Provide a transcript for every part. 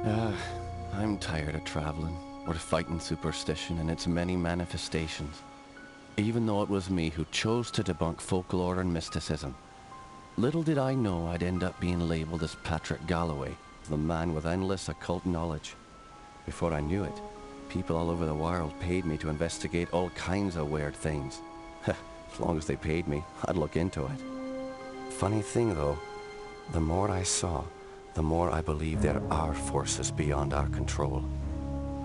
Ah, I'm tired of traveling, or fighting superstition and its many manifestations. Even though it was me who chose to debunk folklore and mysticism. Little did I know I'd end up being labelled as Patrick Galloway, the man with endless occult knowledge. Before I knew it, people all over the world paid me to investigate all kinds of weird things. As long as they paid me, I'd look into it. Funny thing though, the more I saw, the more I believe there are forces beyond our control.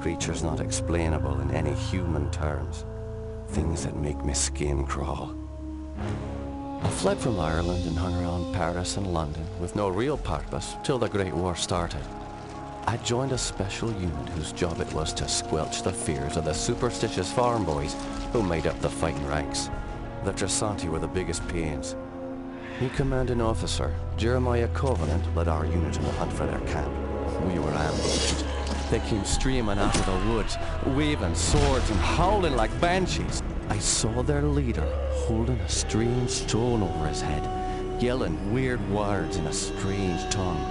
Creatures not explainable in any human terms. Things that make my skin crawl. I fled from Ireland and hung around Paris and London with no real purpose till the Great War started. I joined a special unit whose job it was to squelch the fears of the superstitious farm boys who made up the fighting ranks. The Trasanti were the biggest pains. New commanding officer, Jeremiah Covenant, led our unit on the hunt for their camp. We were ambushed. They came streaming out of the woods, waving swords and howling like banshees. I saw their leader holding a strange stone over his head, yelling weird words in a strange tongue.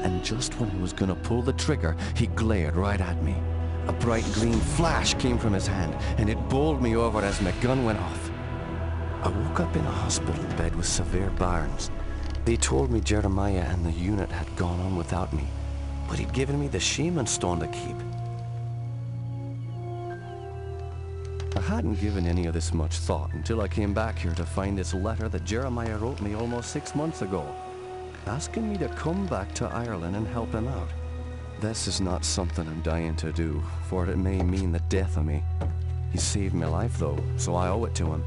And just when he was gonna pull the trigger, he glared right at me. A bright green flash came from his hand, and it bowled me over as my gun went off. I woke up in a hospital bed with severe burns. They told me Jeremiah and the unit had gone on without me, but he'd given me the shaman stone to keep. I hadn't given any of this much thought until I came back here to find this letter that Jeremiah wrote me almost 6 months ago, asking me to come back to Ireland and help him out. This is not something I'm dying to do, for it may mean the death of me. He saved my life though, so I owe it to him.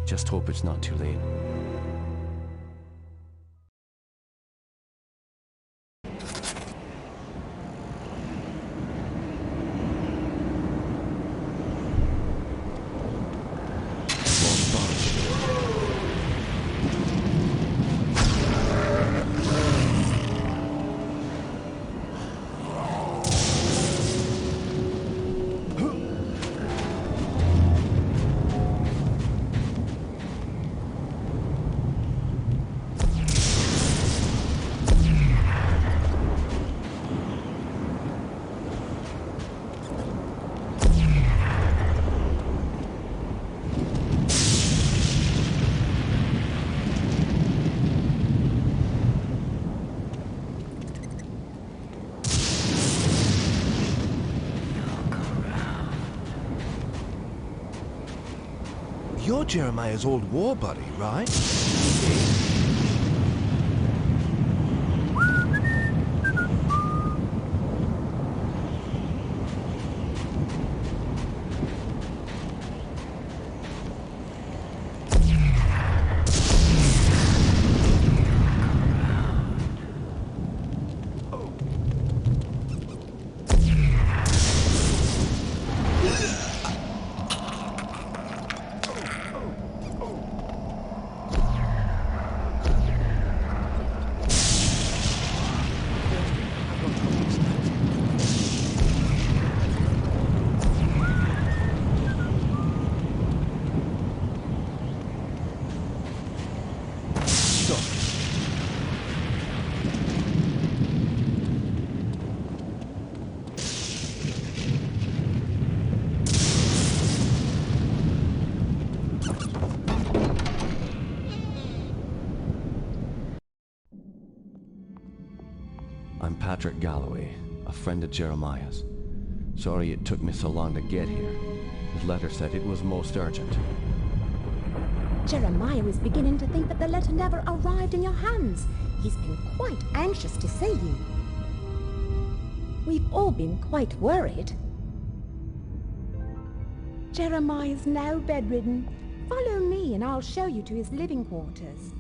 Just hope it's not too late. You're Jeremiah's old war buddy, right? I'm Patrick Galloway, a friend of Jeremiah's. Sorry it took me so long to get here. His letter said it was most urgent. Jeremiah was beginning to think that the letter never arrived in your hands. He's been quite anxious to see you. We've all been quite worried. Jeremiah's now bedridden. Follow me and I'll show you to his living quarters.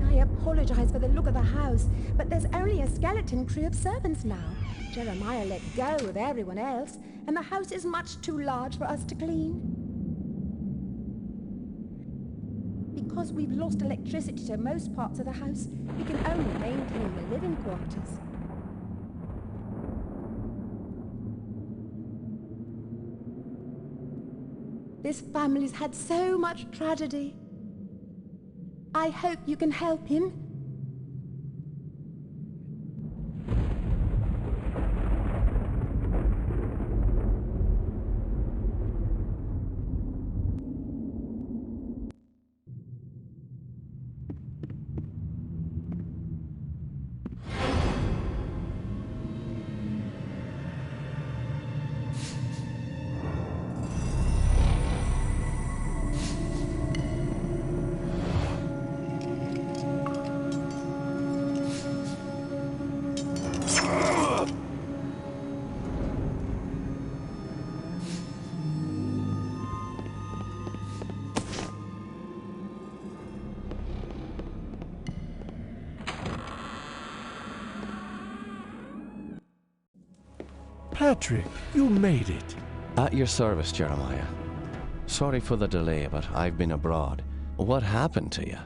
I apologize for the look of the house, but there's only a skeleton crew of servants now. Jeremiah let go of everyone else, and the house is much too large for us to clean. Because we've lost electricity to most parts of the house, we can only maintain the living quarters. This family's had so much tragedy. I hope you can help him. Patrick, you made it. At your service, Jeremiah. Sorry for the delay, but I've been abroad. What happened to you?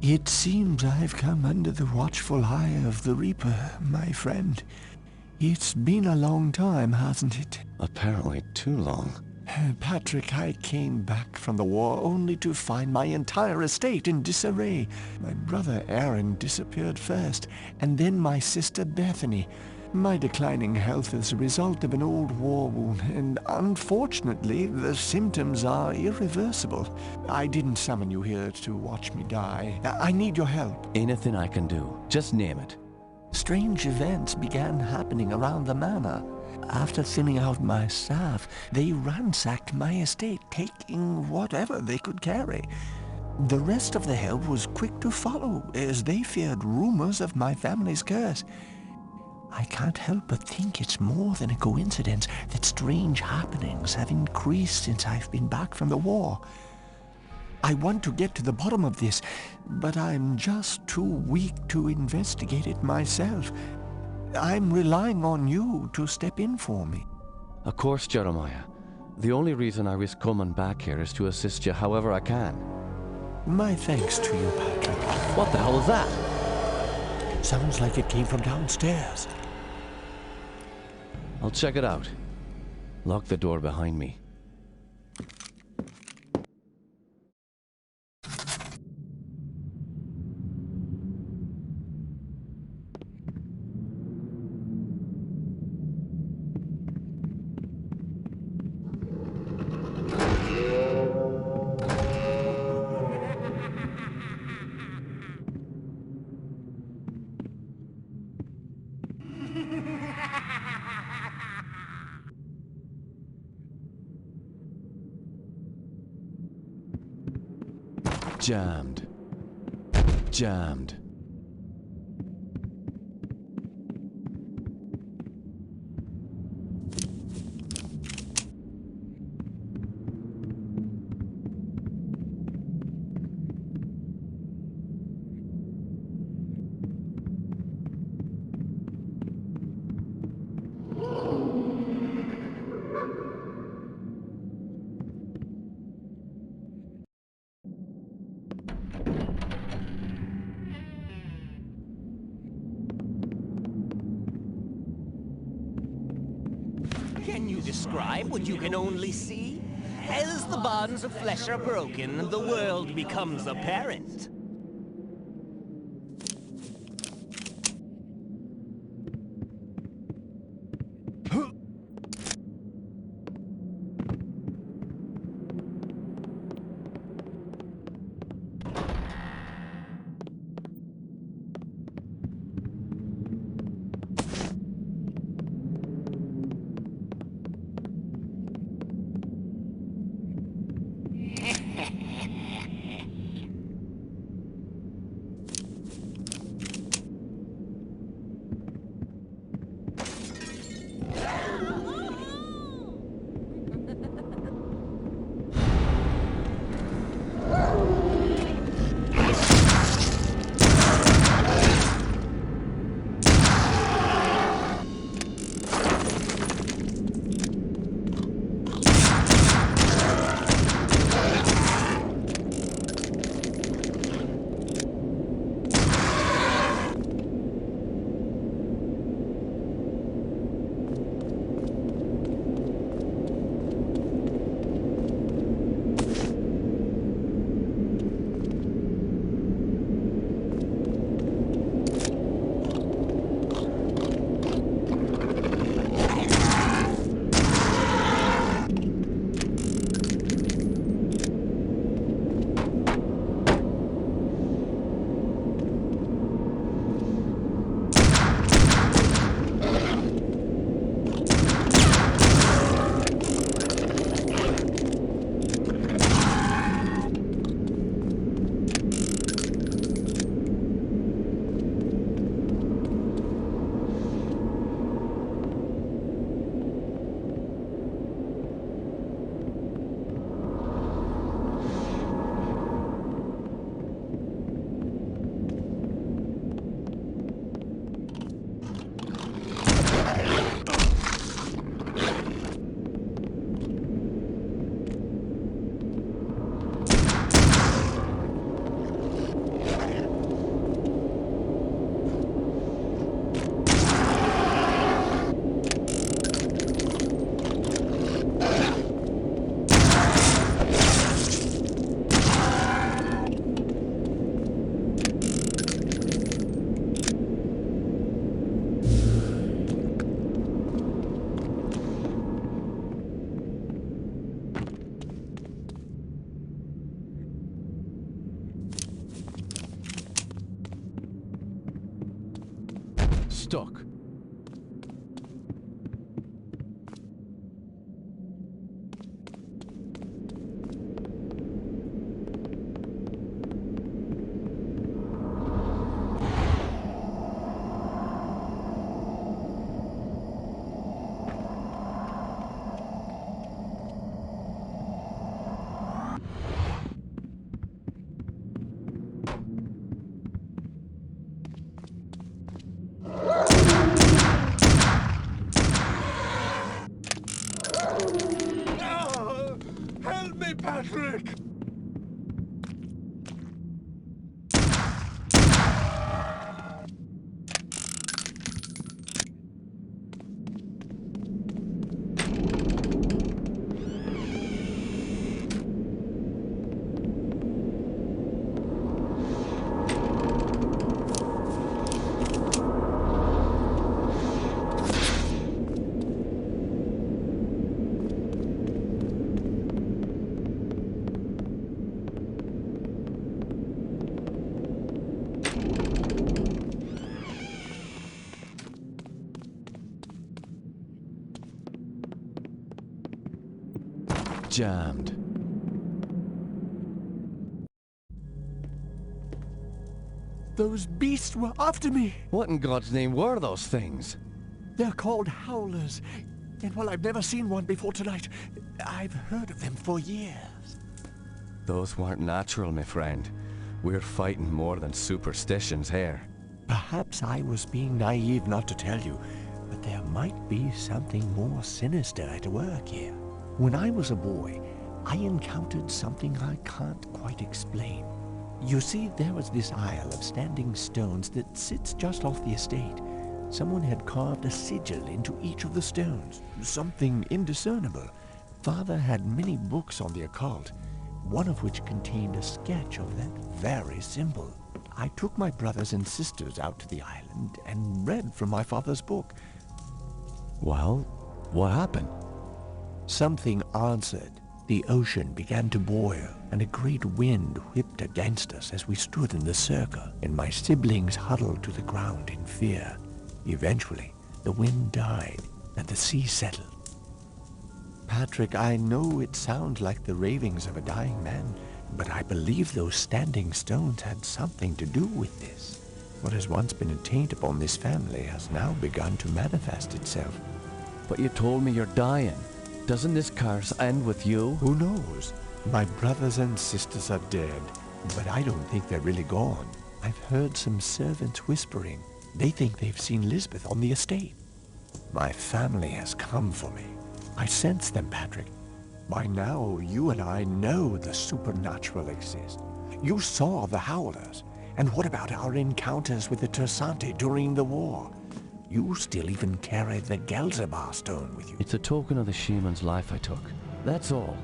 It seems I've come under the watchful eye of the Reaper, my friend. It's been a long time, hasn't it? Apparently too long. Patrick, I came back from the war only to find my entire estate in disarray. My brother Aaron disappeared first, and then my sister Bethany. My declining health is a result of an old war wound, and unfortunately, the symptoms are irreversible. I didn't summon you here to watch me die. I need your help. Anything I can do. Just name it. Strange events began happening around the manor. After thinning out my staff, they ransacked my estate, taking whatever they could carry. The rest of the help was quick to follow, as they feared rumors of my family's curse. I can't help but think it's more than a coincidence that strange happenings have increased since I've been back from the war. I want to get to the bottom of this, but I'm just too weak to investigate it myself. I'm relying on you to step in for me. Of course, Jeremiah. The only reason I risk coming back here is to assist you however I can. My thanks to you, Patrick. What the hell was that? Sounds like it came from downstairs. I'll check it out. Lock the door behind me. Jammed. Jammed. Can you describe what you can only see? As the bonds of flesh are broken, the world becomes apparent. stuck. Help me, Patrick! Jammed. Those beasts were after me. What in God's name were those things? They're called howlers. And while I've never seen one before tonight, I've heard of them for years. Those weren't natural, my friend. We're fighting more than superstitions here. Perhaps I was being naive not to tell you, but there might be something more sinister at work here. When I was a boy, I encountered something I can't quite explain. You see, there was this isle of standing stones that sits just off the estate. Someone had carved a sigil into each of the stones, something indiscernible. Father had many books on the occult, one of which contained a sketch of that very symbol. I took my brothers and sisters out to the island and read from my father's book. Well, what happened? Something answered. The ocean began to boil, and a great wind whipped against us as we stood in the circle, and my siblings huddled to the ground in fear. Eventually, the wind died, and the sea settled. Patrick, I know it sounds like the ravings of a dying man, but I believe those standing stones had something to do with this. What has once been a taint upon this family has now begun to manifest itself. But you told me you're dying. Doesn't this curse end with you? Who knows? My brothers and sisters are dead, but I don't think they're really gone. I've heard some servants whispering. They think they've seen Lisbeth on the estate. My family has come for me. I sense them, Patrick. By now, you and I know the supernatural exists. You saw the Howlers. And what about our encounters with the Tersante during the war? You still even carry the Gelzebah stone with you. It's a token of the shaman's life I took. That's all.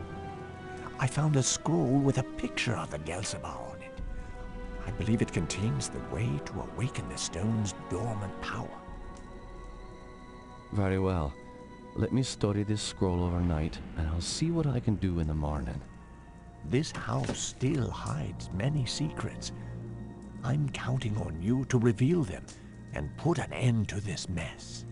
I found a scroll with a picture of the Gelzebah on it. I believe it contains the way to awaken the stone's dormant power. Very well. Let me study this scroll overnight, and I'll see what I can do in the morning. This house still hides many secrets. I'm counting on you to reveal them and put an end to this mess.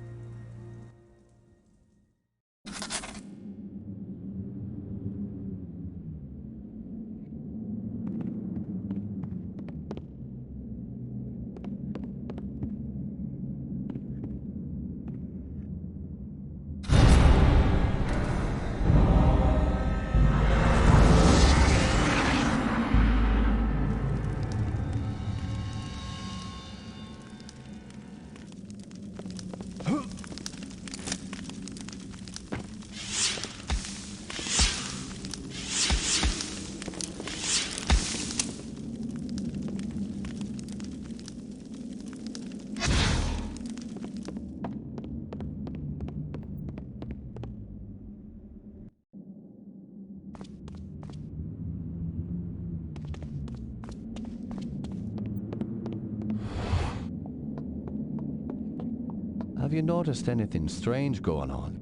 Have you noticed anything strange going on?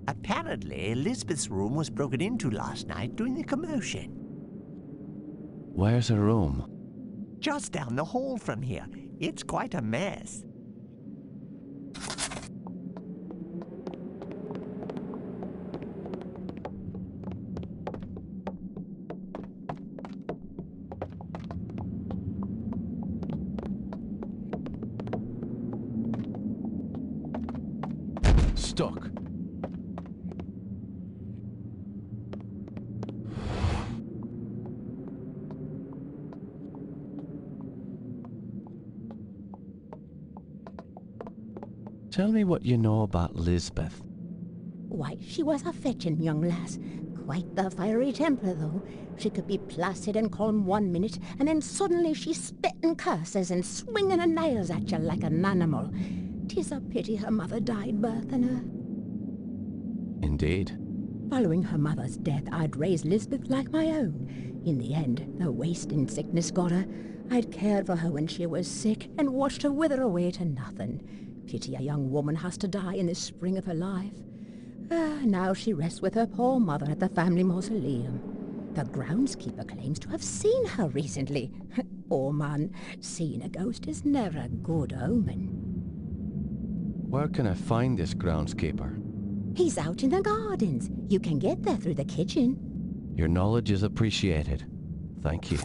Apparently, Elizabeth's room was broken into last night during the commotion. Where's her room? Just down the hall from here. It's quite a mess. stuck. Tell me what you know about Lisbeth. Why, she was a fetching young lass. Quite the fiery temper, though. She could be placid and calm 1 minute, and then suddenly she's spitting curses and swinging her nails at you like an animal. 'Tis a pity her mother died birthing her. Indeed. Following her mother's death, I'd raised Lisbeth like my own. In the end, the wasting sickness got her. I'd cared for her when she was sick and watched her wither away to nothing. Pity a young woman has to die in the spring of her life. Now she rests with her poor mother at the family mausoleum. The groundskeeper claims to have seen her recently. Poor man, seeing a ghost is never a good omen. Where can I find this groundskeeper? He's out in the gardens. You can get there through the kitchen. Your knowledge is appreciated. Thank you.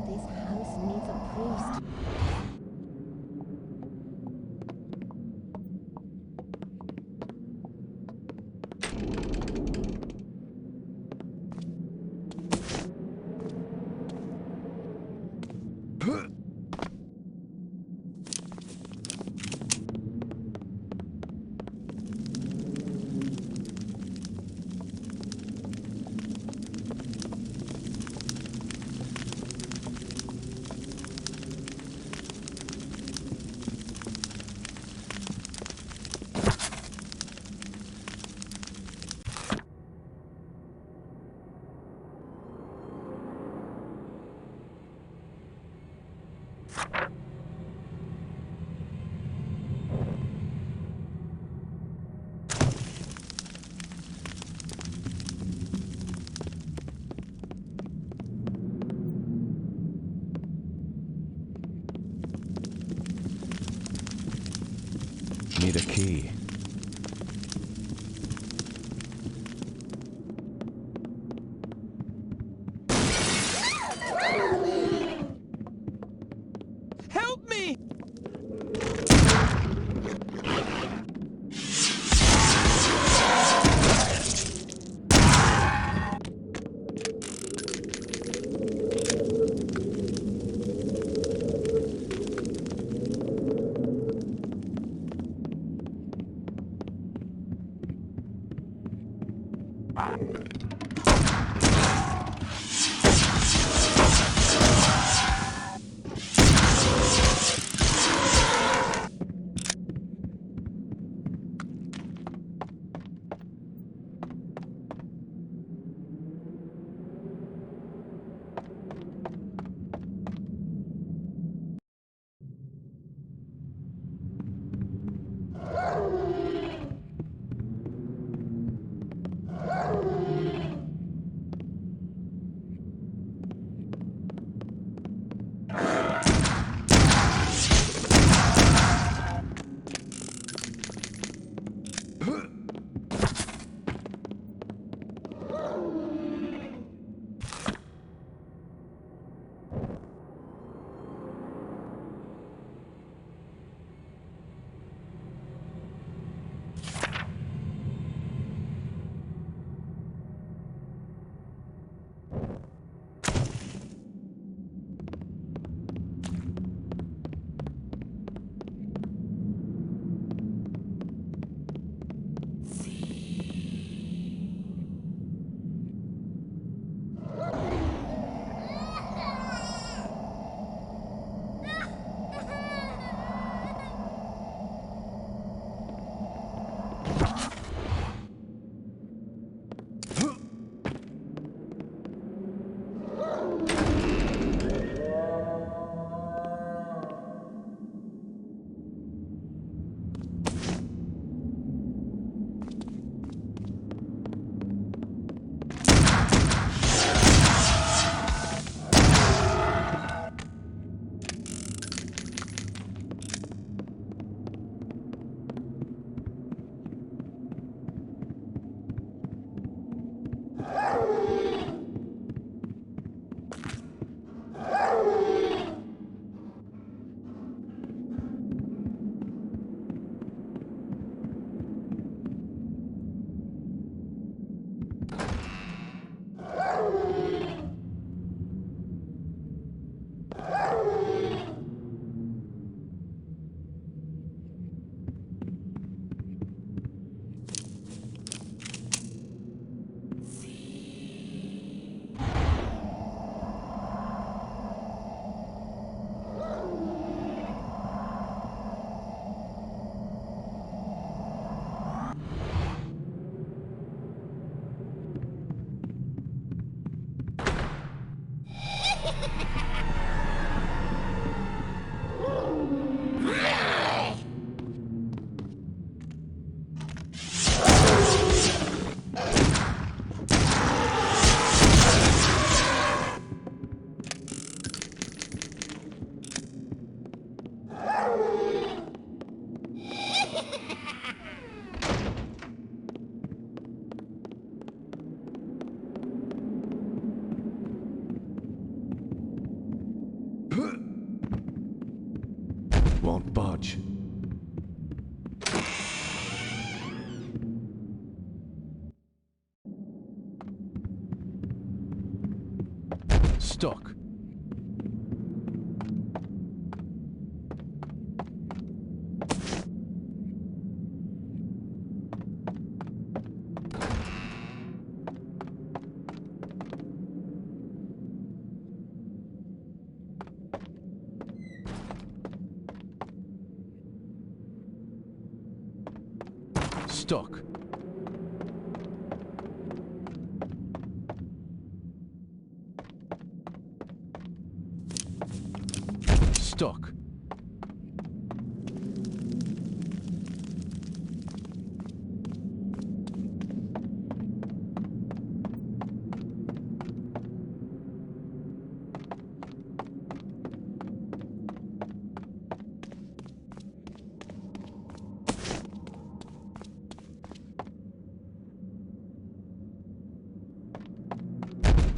This house needs a priest. Need a key. Help me! Stuck. Stuck. Stuck.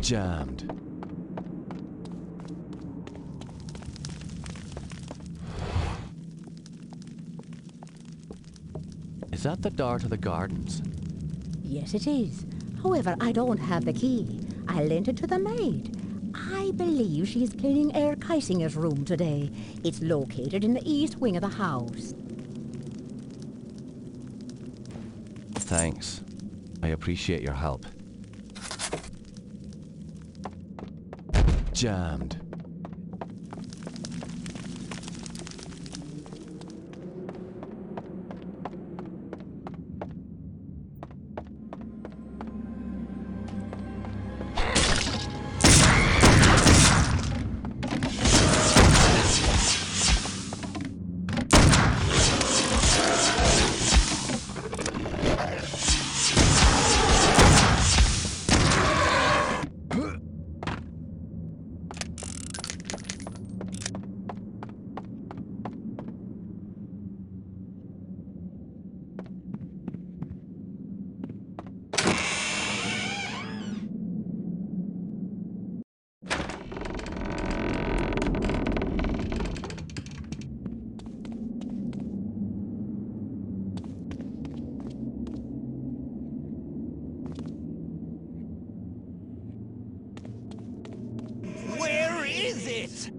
Jammed. Is that the door to the gardens? Yes, it is. However, I don't have the key. I lent it to the maid. I believe she's cleaning Herr Keisinger's room today. It's located in the east wing of the house. Thanks. I appreciate your help. Jammed. Where is it?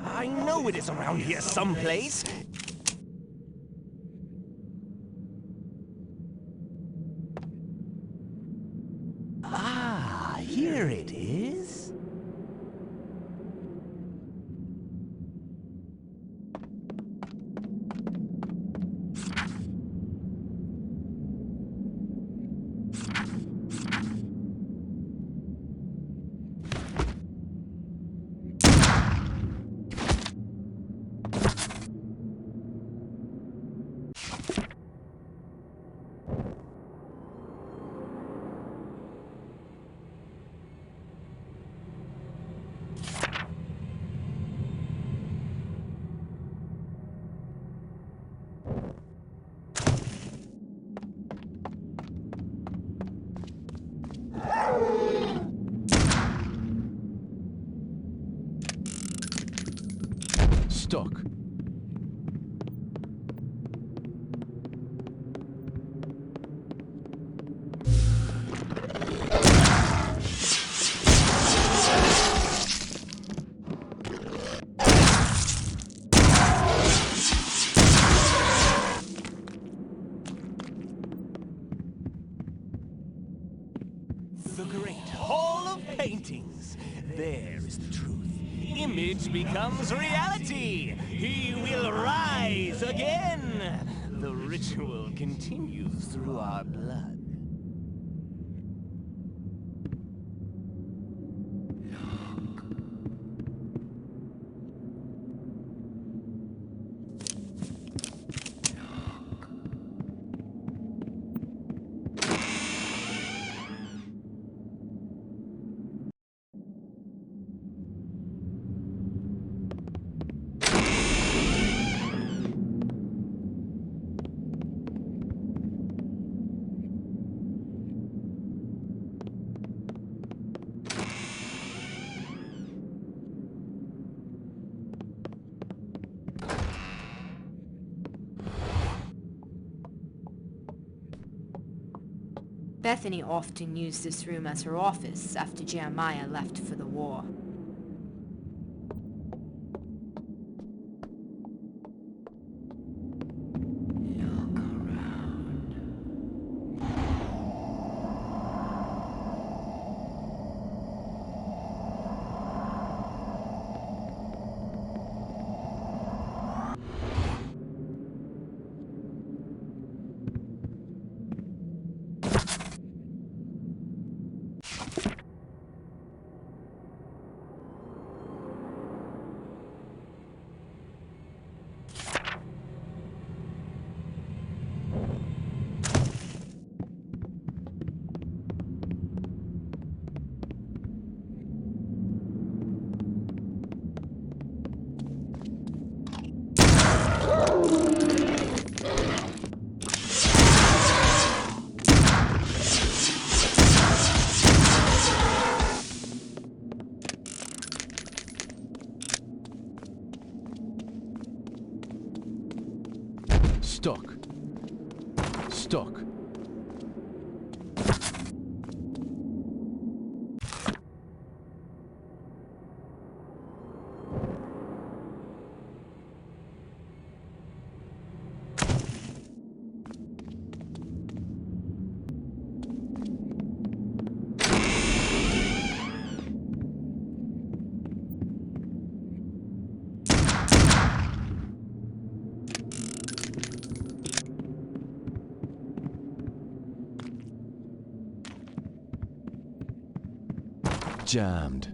I know it is around here someplace. Ah, here it is. Stuck. The great hall of paintings. There is the truth. Image becomes reality. He will rise again. The ritual continues through our blood. Bethany often used this room as her office after Jeremiah left for the war. Stuck. Stuck. Jammed.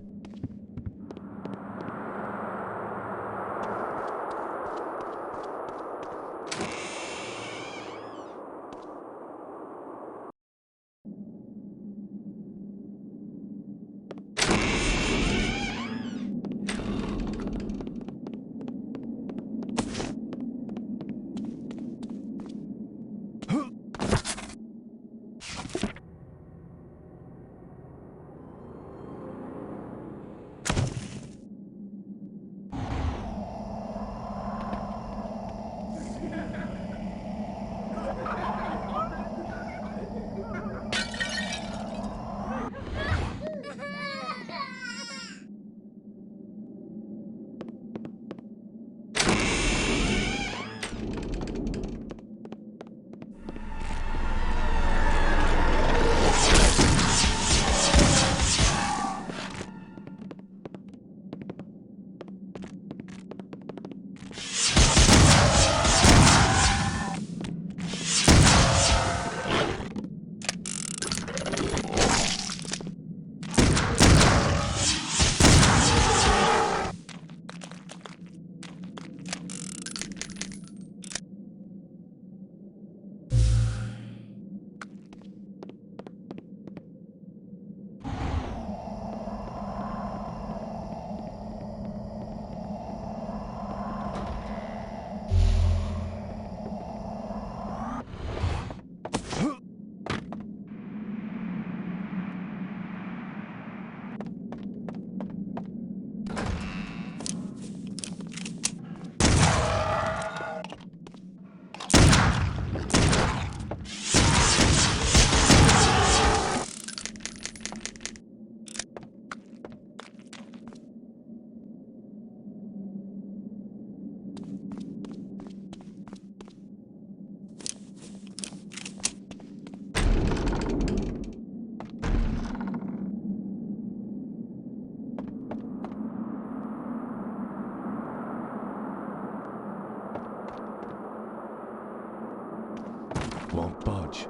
Won't budge.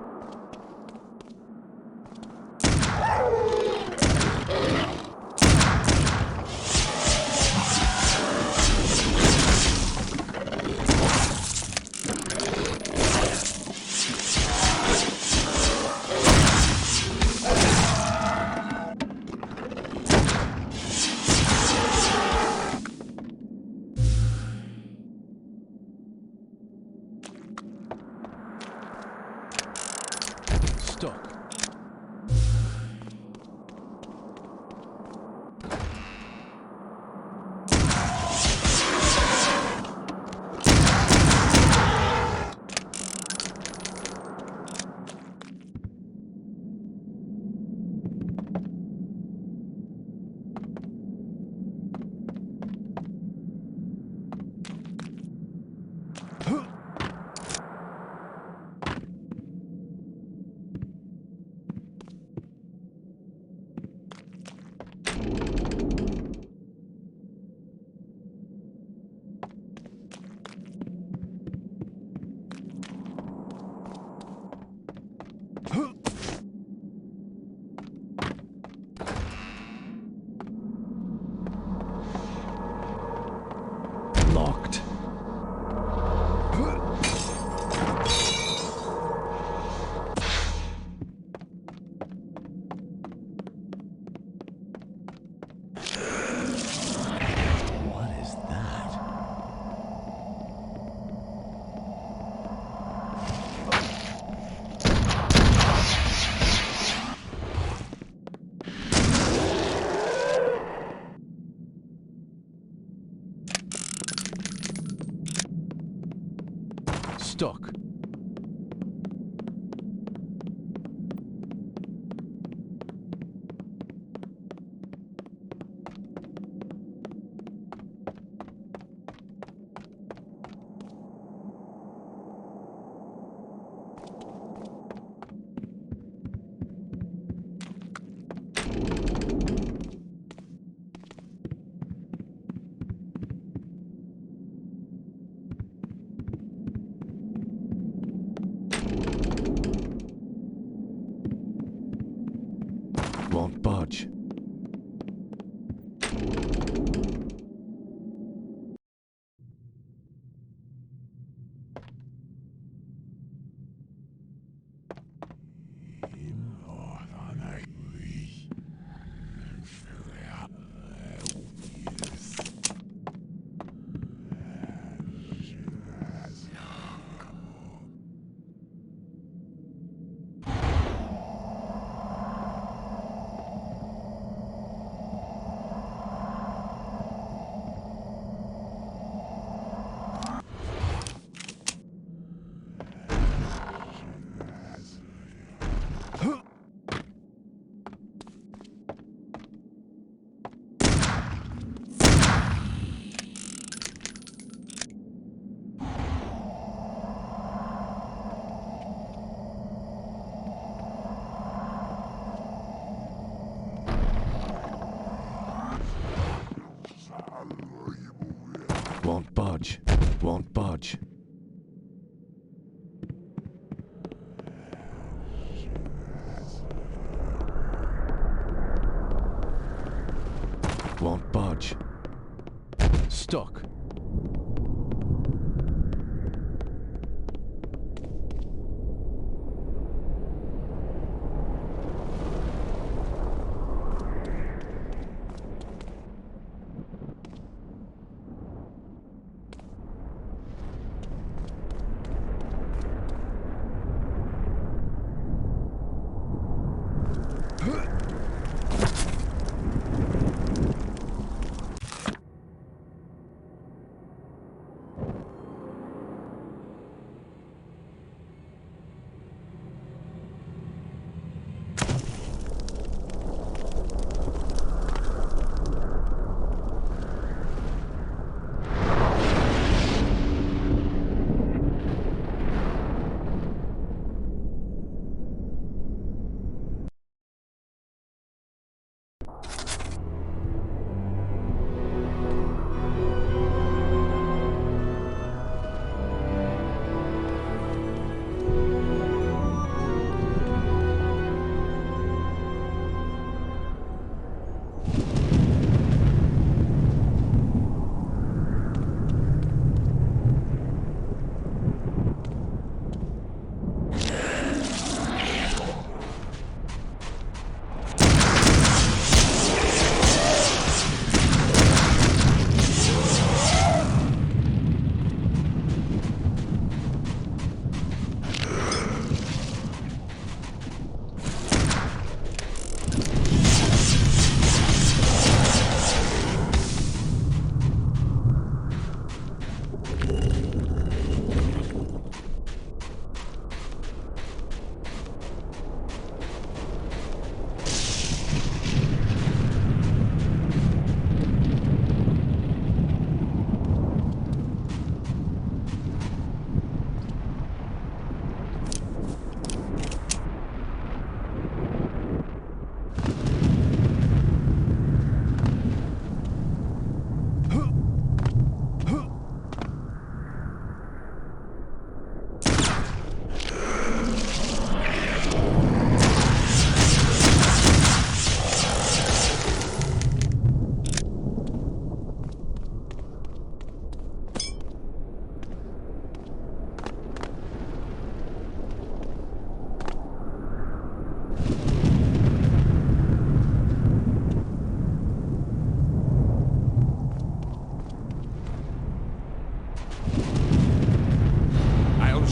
Stuck. Stuck. Won't budge. Won't budge. Won't budge. Won't budge. Stuck.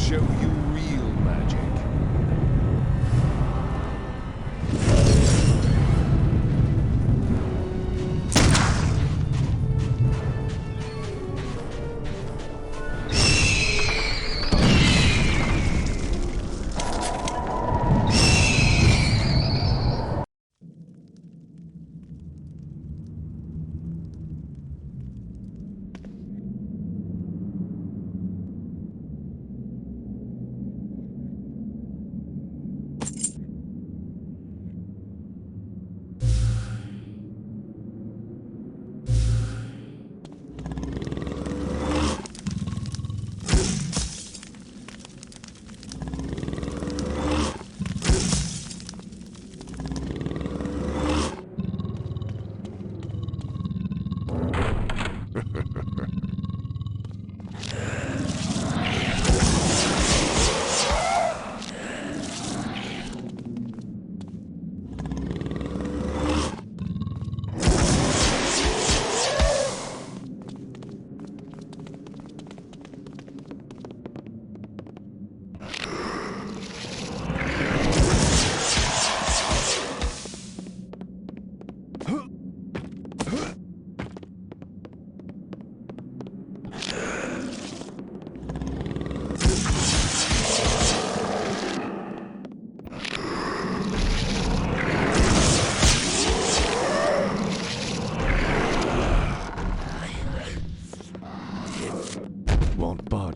show you real magic.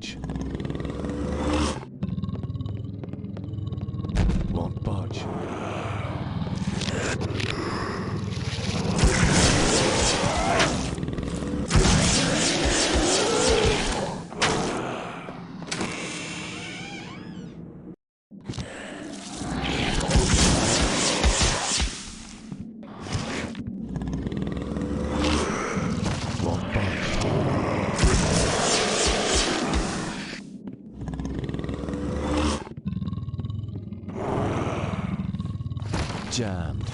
budge. Won't budge. Won't budge. Jammed.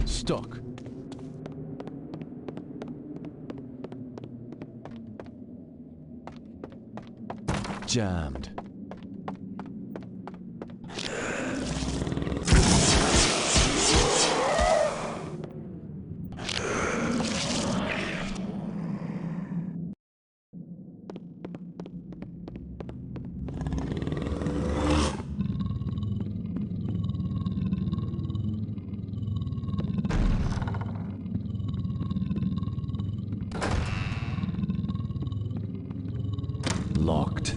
Stuck. Jammed. Locked.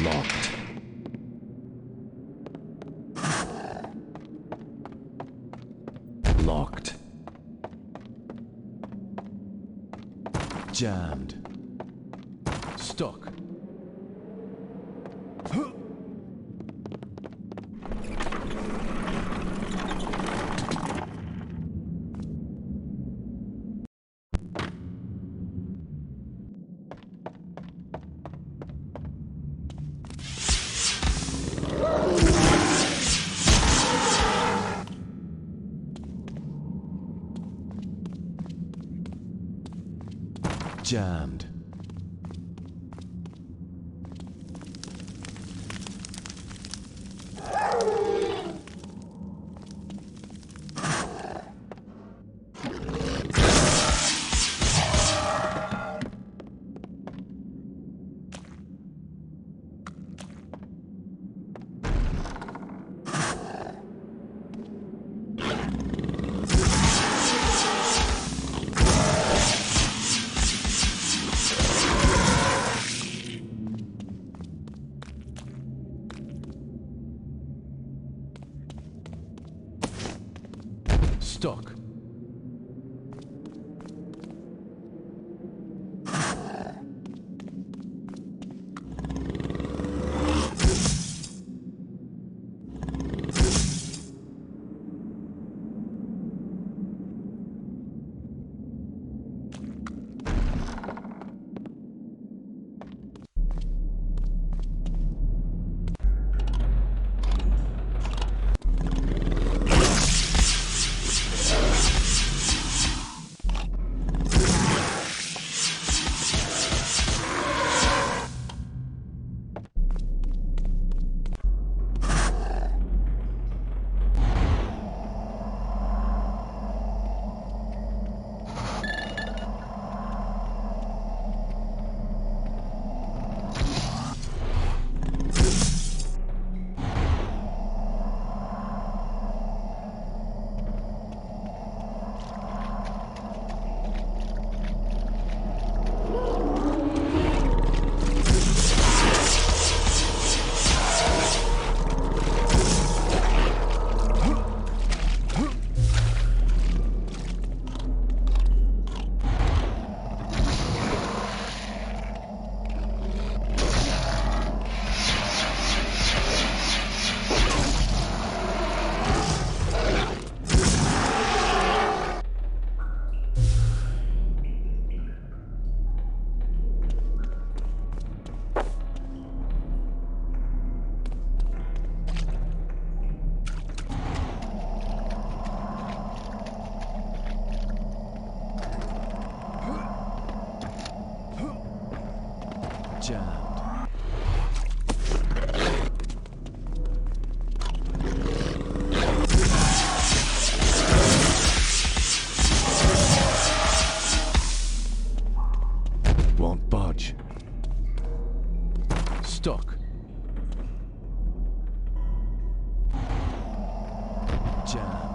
Locked. Locked. Jammed. Stuck. Jammed. Stuck. Jammed. Won't budge. Stuck. Jammed.